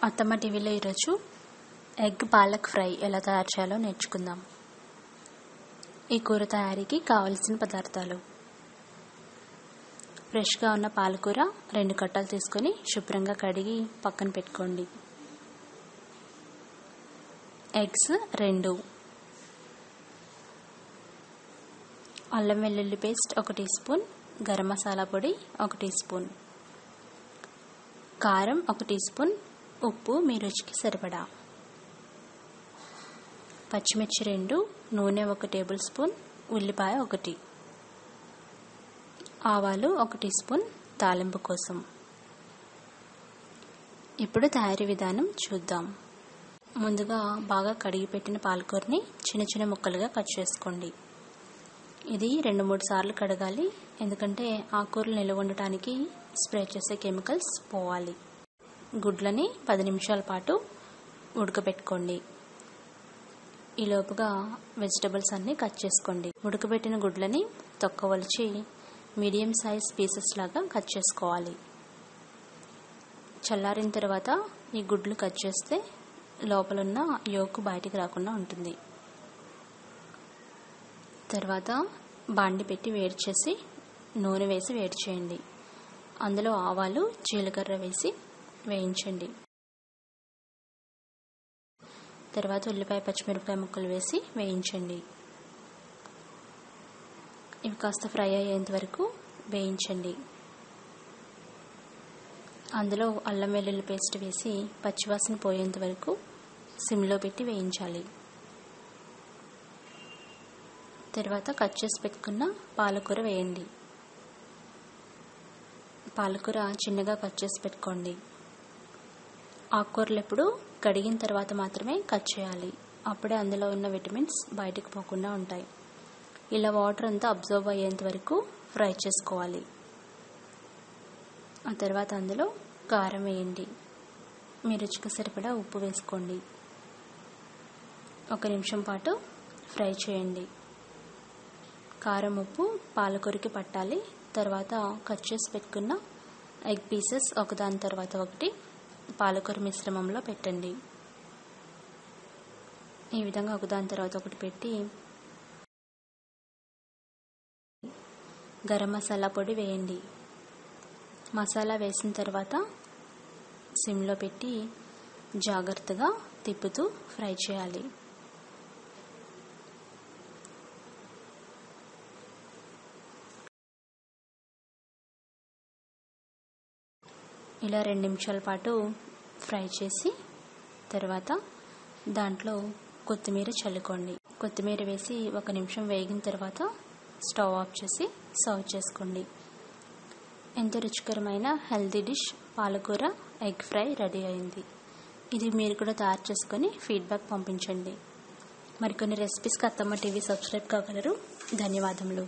అత్తమ్మ టీవీలో ఈరోజు ఎగ్ పాలక్ ఫ్రై ఎలా తయారు చేయాలో నేర్చుకుందాం. ఈ కూర తయారీకి కావలసిన పదార్థాలు: ఫ్రెష్గా ఉన్న పాలకూర 2 కట్టలు తీసుకొని శుభ్రంగా కడిగి పక్కన పెట్టుకోండి. ఎగ్స్ 2, అల్లం వెల్లుల్లి paste 1 teaspoon, garam masala పొడి 1 టీ స్పూన్, కారం 1 టీ స్పూన్, ఉప్పు మీ రుచికి సరిపడా, పచ్చిమిర్చి 2, నూనె 1 టేబుల్ స్పూన్, ఉల్లిపాయ 1, ఆవాలు 1 టీ స్పూన్ తాలింపు కోసం. ఇప్పుడు తయారీ విధానం చూద్దాం. ముందుగా బాగా కడిగి పెట్టిన పాలకూరని చిన్న చిన్న ముక్కలుగా కట్ చేసుకోండి. ఇది 2-3 సార్లు కడగాలి, ఎందుకంటే ఆకుకూరలు నిల్వ ఉండటానికి స్ప్రే చేసే కెమికల్స్ పోవాలి. గుడ్లని 10 నిమిషాల పాటు ఉడకబెట్టుకోండి. ఈలోపుగా వెజిటబుల్స్ అన్నీ కట్ చేసుకోండి. ఉడకబెట్టిన గుడ్లని తొక్క వలిచి మీడియం సైజ్ పీసెస్ లాగా కట్ చేసుకోవాలి. చల్లారిన తర్వాత ఈ గుడ్లు కట్ చేస్తే లోపలున్న యోక్ బయటికి రాకుండా ఉంటుంది. తర్వాత బాండి పెట్టి వేడి చేసి నూనె వేసి వేడి చేయండి. అందులో ఆవాలు, జీలకర్ర వేసి వేయించండి. తర్వాత ఉల్లిపాయ, పచ్చిమిరపకాయ ముక్కలు వేసి వేయించండి. ఇవి కాస్త ఫ్రై అయ్యేంత వరకు వేయించండి. అందులో అల్లం వెల్లుల్లి పేస్ట్ వేసి పచ్చివాసన పోయేంత వరకు సిమ్లో పెట్టి వేయించాలి. తర్వాత కట్ చేసి పెట్టుకున్న పాలకూర వేయండి. పాలకూర చిన్నగా కట్ చేసి పెట్టుకోండి. ఆకుకూరలు ఎప్పుడు కడిగిన తర్వాత మాత్రమే కట్ చేయాలి, అప్పుడే అందులో ఉన్న విటమిన్స్ బయటకు పోకుండా ఉంటాయి. ఇలా వాటర్ అంతా అబ్జర్వ్ అయ్యేంత వరకు ఫ్రై చేసుకోవాలి. ఆ తర్వాత అందులో కారం వేయండి. మీ రుచికి సరిపడా ఉప్పు వేసుకోండి. 1 నిమిషం పాటు ఫ్రై చేయండి. కారం, ఉప్పు పాలకూరకి పట్టాలి. తర్వాత కట్ చేసి పెట్టుకున్న ఎగ్ పీసెస్ ఒకదాని తర్వాత ఒకటి పాలకూర మిశ్రమంలో పెట్టండి. ఈ విధంగా ఒకదాని తర్వాత ఒకటి పెట్టి గరం మసాలా పొడి వేయండి. మసాలా వేసిన తర్వాత సిమ్లో పెట్టి జాగ్రత్తగా తిప్పుతూ ఫ్రై చేయాలి. ఇలా 2 నిమిషాల పాటు ఫ్రై చేసి తర్వాత దాంట్లో కొత్తిమీర చల్లుకోండి. కొత్తిమీర వేసి 1 నిమిషం వేగిన తర్వాత స్టవ్ ఆఫ్ చేసి సర్వ్ చేసుకోండి. ఎంతో రుచికరమైన హెల్తీ డిష్ పాలకూర ఎగ్ ఫ్రై రెడీ అయింది. ఇది మీరు కూడా తయారు చేసుకొని ఫీడ్బ్యాక్ పంపించండి. మరికొన్ని రెసిపీస్కి అత్తమ్మ టీవీ సబ్స్క్రైబ్ కాగలరు. ధన్యవాదములు.